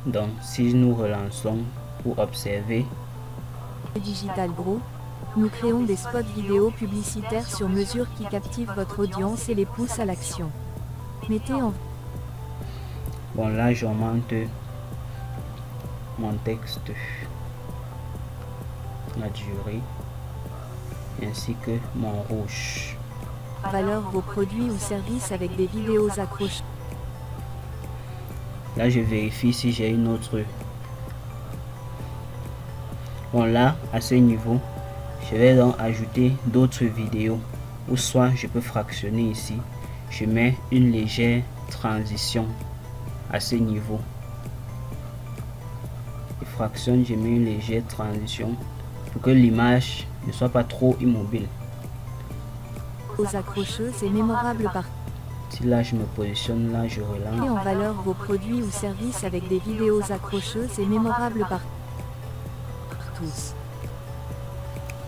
Donc si nous relançons pour observer, Digital Group, nous créons des spots vidéo publicitaires sur mesure qui captivent votre audience et les poussent à l'action. Mettez en... bon là j'augmente mon texte, la durée, ainsi que mon rouge. valeur vos produits ou services avec des vidéos accrocheuses. Là je vérifie si j'ai une autre. Bon là à ce niveau je vais donc ajouter d'autres vidéos, ou soit je peux fractionner ici, je mets une légère transition à ce niveau, je fractionne, je mets une légère transition pour que l'image ne soit pas trop immobile. Aux accrocheuses et mémorables par... Si là je me positionne, là je relance. Et en valeur vos produits ou services avec des vidéos accrocheuses et mémorables par tous.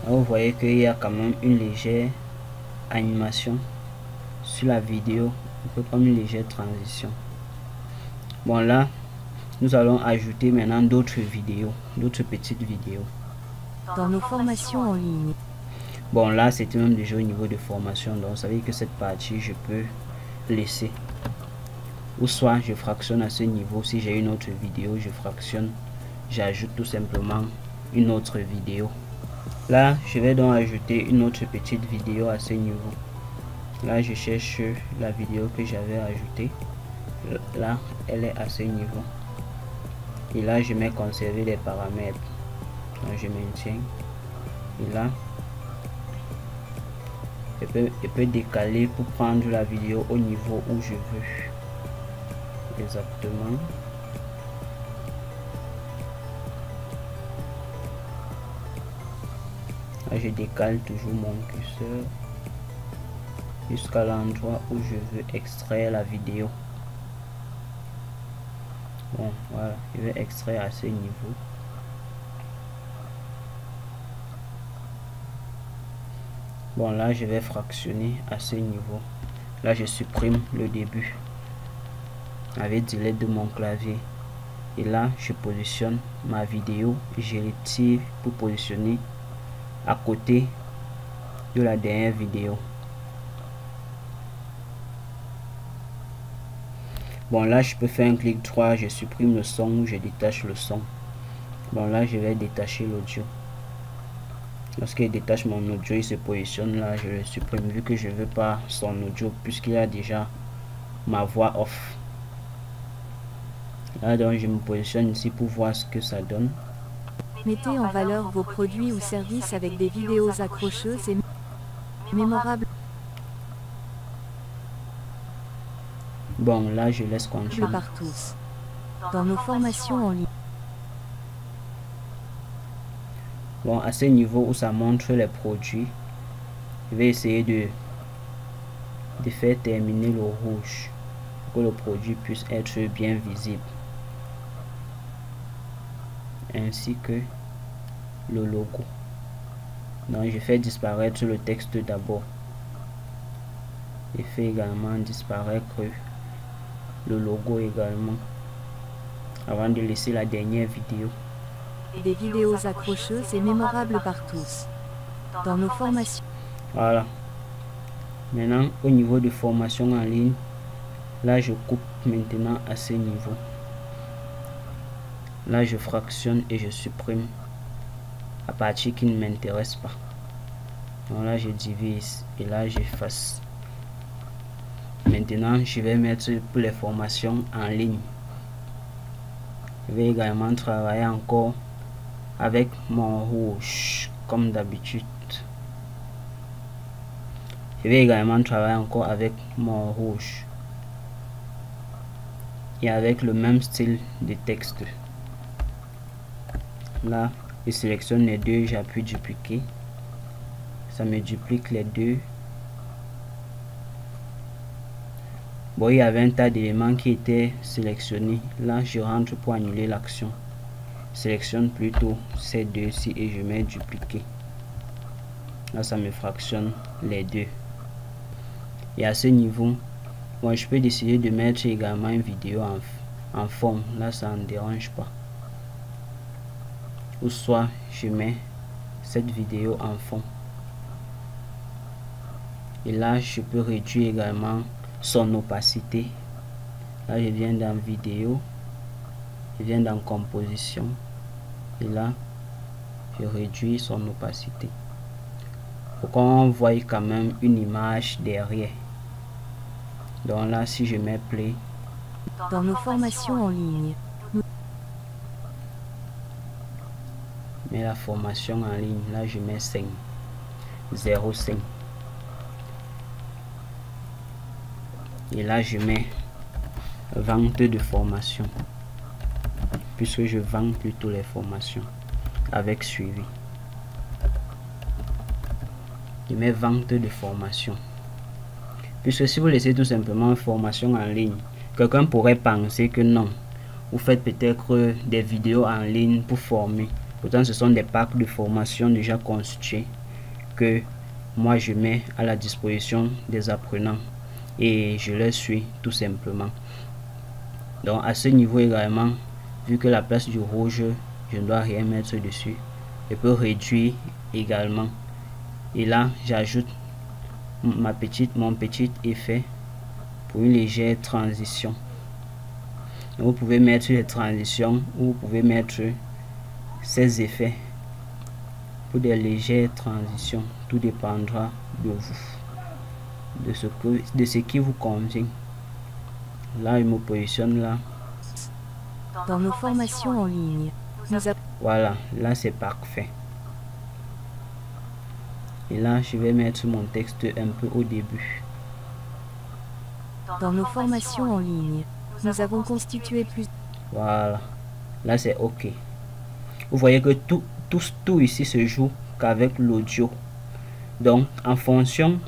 Là, vous voyez qu'il y a quand même une légère animation sur la vidéo, un peu comme une légère transition. Bon là, nous allons ajouter maintenant d'autres vidéos, d'autres petites vidéos. Dans nos formations en ligne. Bon là, c'était même déjà au niveau de formation, donc ça veut dire que cette partie, je peux laisser. Ou soit je fractionne à ce niveau, si j'ai une autre vidéo, je fractionne, j'ajoute tout simplement une autre vidéo. Là, je vais donc ajouter une autre petite vidéo à ce niveau. Là, je cherche la vidéo que j'avais ajoutée. Là, elle est à ce niveau. Et là, je mets conserver les paramètres. Donc, je maintiens. Et là, je peux décaler pour prendre la vidéo au niveau où je veux. Exactement. Là, je décale toujours mon curseur jusqu'à l'endroit où je veux extraire la vidéo. Bon, voilà, je vais extraire à ce niveau. Bon, là, je vais fractionner à ce niveau. Là, je supprime le début avec delete de mon clavier. Et là, je positionne ma vidéo. Je retire pour positionner à côté de la dernière vidéo. Bon là je peux faire un clic droit, je supprime le son ou je détache le son. Bon là je vais détacher l'audio. Lorsqu'il détache mon audio, il se positionne là, je le supprime vu que je veux pas son audio puisqu'il a déjà ma voix off. Là donc je me positionne ici pour voir ce que ça donne. Mettez en valeur vos produits ou services avec des vidéos accrocheuses et mémorables. Bon, là, je laisse continuer. Par tous. Dans nos formations en ligne. Bon, à ce niveau où ça montre les produits, je vais essayer de faire terminer le rouge pour que le produit puisse être bien visible. Ainsi que le logo. Donc je fais disparaître le texte d'abord. Je fais également disparaître le logo également avant de laisser la dernière vidéo. Des vidéos accrocheuses et mémorables par tous. Dans nos formations. Voilà. Maintenant au niveau de formation en ligne, là je coupe maintenant à ce niveau. Là je fractionne et je supprime la partie qui ne m'intéresse pas. Donc là je divise et là j'efface. Maintenant je vais mettre pour les formations en ligne. Je vais également travailler encore avec mon rouge comme d'habitude. Je vais également travailler encore avec mon rouge et avec le même style de texte. Là je sélectionne les deux, j'appuie dupliquer, ça me duplique les deux. Bon, il y avait un tas d'éléments qui étaient sélectionnés. Là je rentre pour annuler l'action, sélectionne plutôt ces deux-ci et je mets dupliquer. Là ça me fractionne les deux. Et à ce niveau, bon, je peux décider de mettre également une vidéo en fond, là ça ne dérange pas. Ou soit je mets cette vidéo en fond. Et là je peux réduire également son opacité. Là je viens dans vidéo, je viens dans composition et là je réduis son opacité pour qu'on voit quand même une image derrière. Donc là si je mets play, Dans nos formations en ligne, mais la formation en ligne, là je mets 5 0,5 et là je mets vente de formation, puisque je vends plutôt les formations avec suivi. Je mets vente de formation, puisque si vous laissez tout simplement formation en ligne, quelqu'un pourrait penser que non, vous faites peut-être des vidéos en ligne pour former. Pourtant ce sont des packs de formation déjà constitués que moi je mets à la disposition des apprenants et je les suis tout simplement. Donc à ce niveau également, vu que la place du rouge je ne dois rien mettre dessus, je peux réduire également et là j'ajoute mon petit effet pour une légère transition. Donc, vous pouvez mettre les transitions ou vous pouvez mettre ces effets pour des légères transitions, tout dépendra de vous, de ce qui vous convient. Là je me positionne là. dans nos formations en ligne, Voilà, là c'est parfait. Et là je vais mettre mon texte un peu au début. dans nos formations en ligne, nous avons constitué plus. Voilà, là c'est ok. Vous voyez que tout ici se joue qu'avec l'audio. Donc en fonction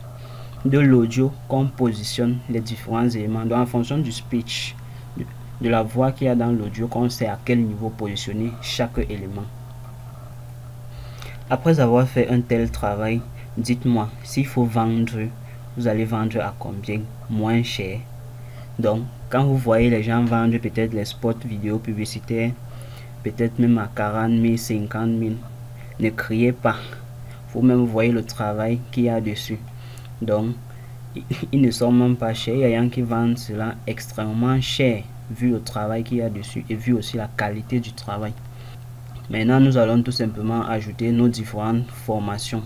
de l'audio qu'on positionne les différents éléments, donc en fonction du speech, de la voix qu'il y a dans l'audio, qu'on sait à quel niveau positionner chaque élément. Après avoir fait un tel travail, dites-moi s'il faut vendre, vous allez vendre à combien moins cher. Donc quand vous voyez les gens vendre peut-être les spots vidéo publicitaires, peut-être même à 40 000, 50 000, ne criez pas. Vous-même voyez le travail qu'il y a dessus. Donc ils ne sont même pas chers. Il y a des gens qui vendent cela extrêmement cher vu le travail qu'il y a dessus et vu aussi la qualité du travail. Maintenant nous allons tout simplement ajouter nos différentes formations.